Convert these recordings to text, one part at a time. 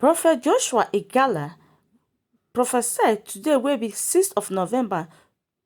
Prophet Joshua Igala prophesied today will be 6th of November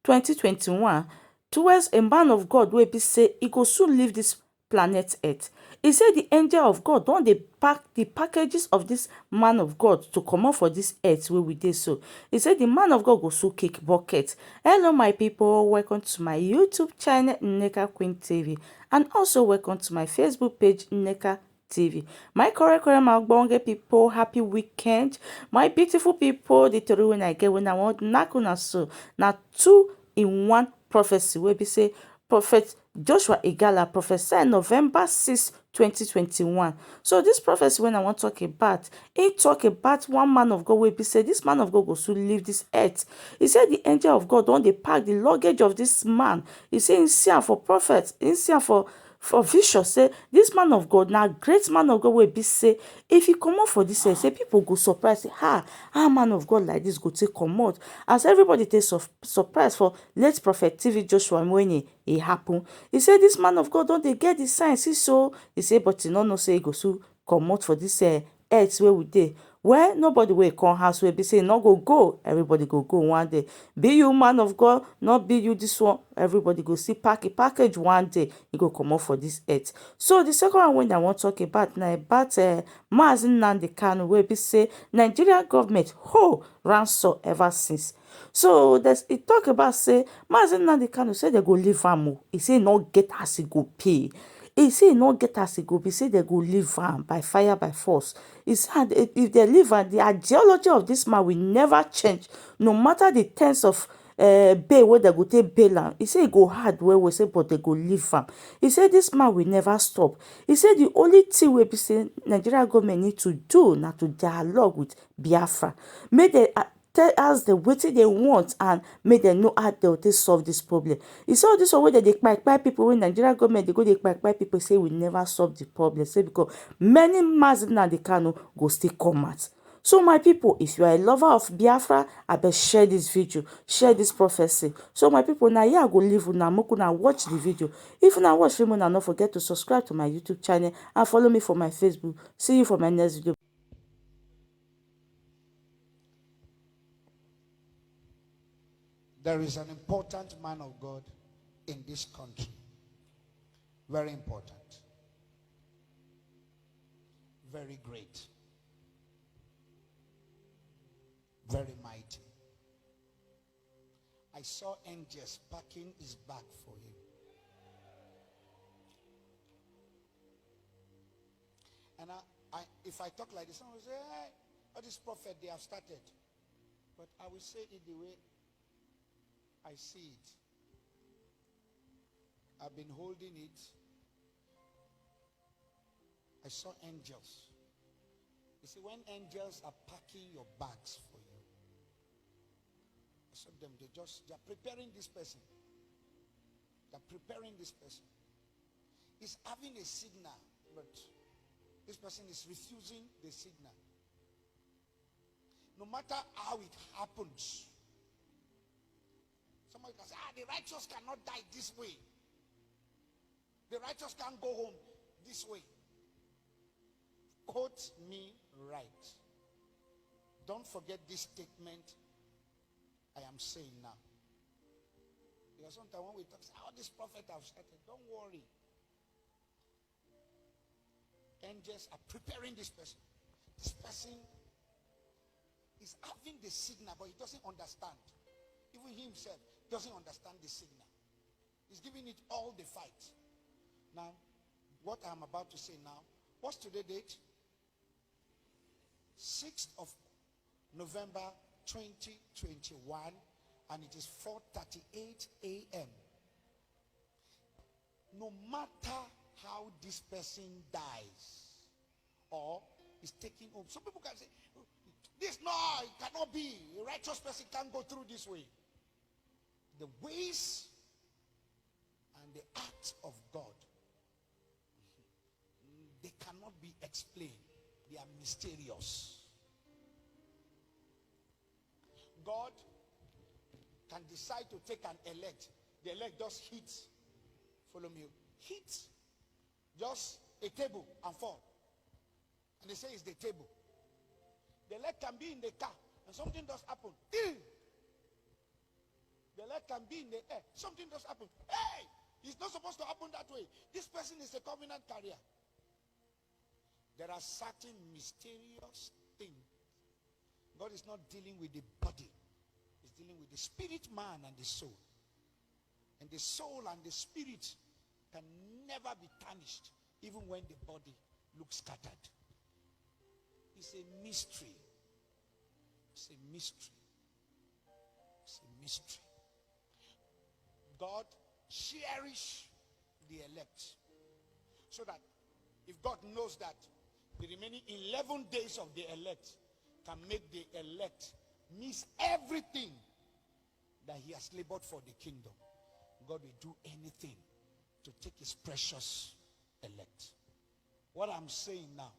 2021 towards a man of God wey be say he go soon leave this planet Earth. He say the angel of God don dey pack the packages of this man of God to comot for this earth wey we dey so. He say the man of God go soon kick bucket. Hello my people, welcome to my YouTube channel Nneka Queen TV and also welcome to my Facebook page Nneka TV. My correct my ogbonge people, happy weekend. My beautiful people, the tori when I get when I want knack una so na 2-in-1 prophecy wey be say Prophet Joshua Igala prophesied November 6, 2021. So this prophecy when I want talk about, he talk about one man of God wey be say this man of God go soon leave this earth. He said the angel of God don dey pack the luggage of this man. He say he see am for prophet, he see am for vision say this man of God na great man of God wey be say if he comot for this earth say people go surprise say how man of God like this go take comot as everybody take surprise for late prophet TV Joshua when e happen. He say this man of God don dey get the signs see so he say but he no know say he go soon comot for this earth wey we dey. Well, nobody wey come house wey be say no go, everybody go one day. Be you man of God, not be you this one, everybody go see package one day, you go comot for this earth. So the second one wey I want talk about na about Mazi Nnamdi Kanu wey be say Nigeria government ransom ever since. So he talk about say Mazi Nnamdi Kanu say they go leave am o. He say no get as he go pay. He say no get as e go be say they go leave am by fire by force. He said if they leave am, the ideology of this man will never change no matter the terms of bail wey they go take bail am. He say e go hard well say but they go leave am. He say this man will never stop. He say the only thing wey be say Nigeria government need to do na to dialogue with Biafra. Make they tell us the wetin they want and make them know how they will take solve this problem. He say all this one wey dey kpai people wey Nigeria government dey go dey kpai people say we never solve the problem say because many Mazi Nnamdi Kanu go still come out. So my people, if you are a lover of Biafra, abeg share this video, share this prophecy. So my people, na here I go leave una make una watch the video. If una watch film, una no forget to subscribe to my YouTube channel and follow me for my Facebook. See you for my next video. There is an important man of God in this country. Very important. Very great. Very mighty. I saw angels packing his bag for him. And if I talk like this, someone will say, hey, all this prophet, they have started. But I will say it the way I see it. I've been holding it. I saw angels. You see, when angels are packing your bags for you, I saw them, they're preparing this person. They're preparing this person. He's having a signal, but this person is refusing the signal. No matter how it happens, somebody can say, the righteous cannot die this way. The righteous can't go home this way. Quote me right. Don't forget this statement I am saying now. Because sometimes when we talk, how this prophet have started, don't worry. Angels are preparing this person. This person is having the signal, but he doesn't understand. Even he himself doesn't understand the signal. He's giving it all the fight. Now, what I'm about to say now, what's today's date? 6th of November 2021, and it is 4:38 a.m. No matter how this person dies or is taken home, some people can say, this no, it cannot be. A righteous person can't go through this way. The ways and the acts of God, they cannot be explained. They are mysterious. God can decide to take an elect. The elect just hits, follow me, hits just a table and fall. And they say it's the table. The leg can be in the car and something does happen. The leg can be in the air. Something does happen. Hey! It's not supposed to happen that way. This person is a covenant carrier. There are certain mysterious things. God is not dealing with the body. He's dealing with the spirit man and the soul. And the soul and the spirit can never be tarnished, even when the body looks scattered. It's a mystery. It's a mystery. It's a mystery. God cherish the elect, so that if God knows that the remaining 11 days of the elect can make the elect miss everything that he has labored for the kingdom, God will do anything to take his precious elect. What I'm saying now,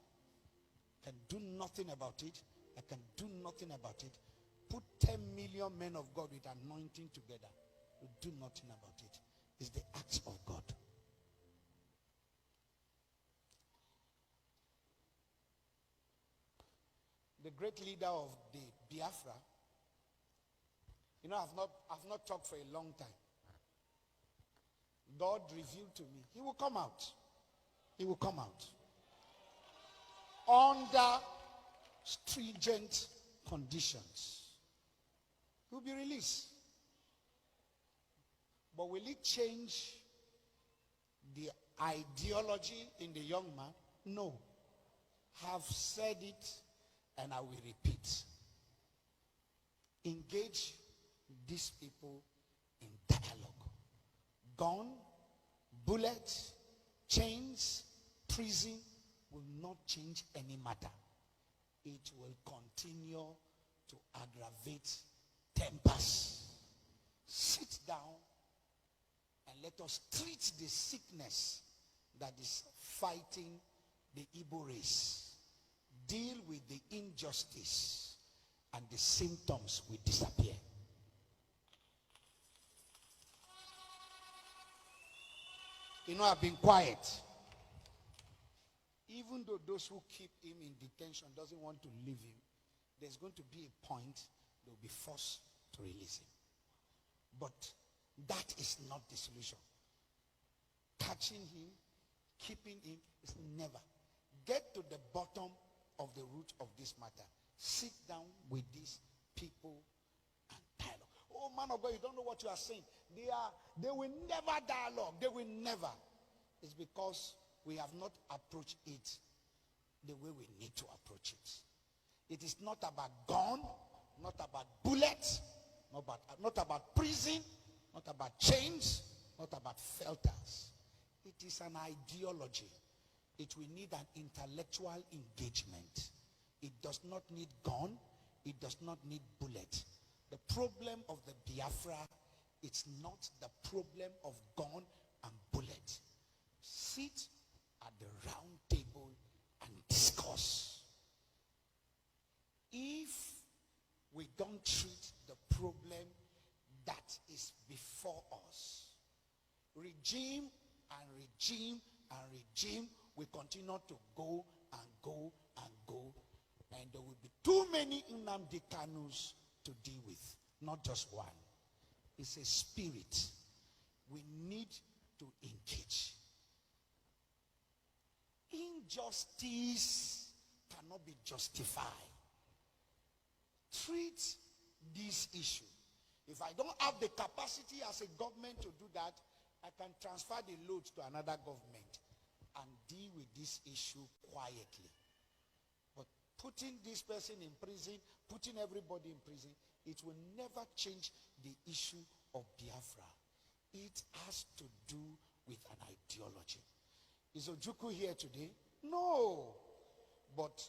I can do nothing about it. I can do nothing about it. Put 10 million men of God with anointing together. We do nothing about it. It's the acts of God. The great leader of the Biafra, I've not talked for a long time. God revealed to me, he will come out. He will come out. Under stringent conditions. He will be released. But will it change the ideology in the young man? No. Have said it and I will repeat. Engage these people in dialogue. Gun, bullet, chains, prison will not change any matter. It will continue to aggravate tempers. Sit down and let us treat the sickness that is fighting the Igbo race. Deal with the injustice and the symptoms will disappear. I've been quiet. Even though those who keep him in detention doesn't want to leave him, there's going to be a point they'll be forced to release him. But that is not the solution. Catching him, keeping him is never. Get to the bottom of the root of this matter. Sit down with these people and dialogue. Oh man of God, you don't know what you are saying. They will never dialogue. They will never. It's because we have not approached it the way we need to approach it. It is not about gun, not about bullets, not about prison, not about chains, not about felters. It is an ideology. It will need an intellectual engagement. It does not need gun. It does not need bullet. The problem of the Biafra, it's not the problem of gun and bullet. Sit at the round table and discuss. If we don't treat the problem that is before us, regime and regime and regime will continue to go and go and go, and there will be too many Nnamdi Kanus to deal with, not just one. It's a spirit. We need to engage. Injustice cannot be justified. Treat this issue. If I don't have the capacity as a government to do that, I can transfer the load to another government and deal with this issue quietly. But putting this person in prison, putting everybody in prison, it will never change the issue of Biafra. It has to do with an ideology. Is Ojukwu here today? No. But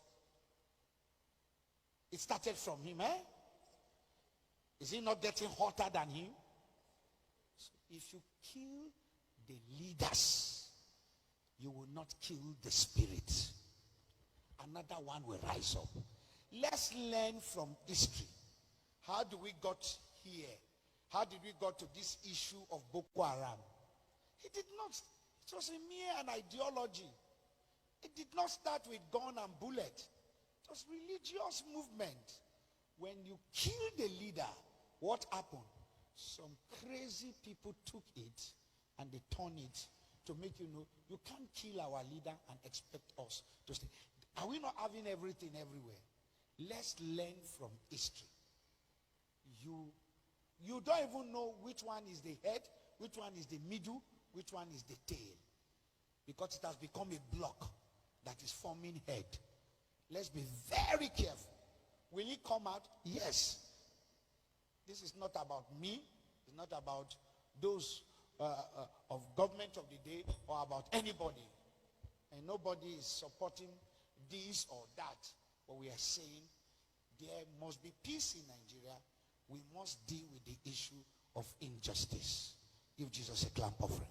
it started from him, eh? Is he not getting hotter than him? So if you kill the leaders, you will not kill the spirit. Another one will rise up. Let's learn from history. How do we got here? How did we got to this issue of Boko Haram? It did not. It was a mere an ideology. It did not start with gun and bullet. It was religious movement. When you kill the leader, what happened? Some crazy people took it and they turned it to make you know you can't kill our leader and expect us to stay. Are we not having everything everywhere? Let's learn from history. You don't even know which one is the head, which one is the middle, which one is the tail. Because it has become a block that is forming head. Let's be very careful. Will it come out? Yes. This is not about me. It's not about those of government of the day or about anybody. And nobody is supporting this or that. But we are saying there must be peace in Nigeria. We must deal with the issue of injustice. Give Jesus a clap offering.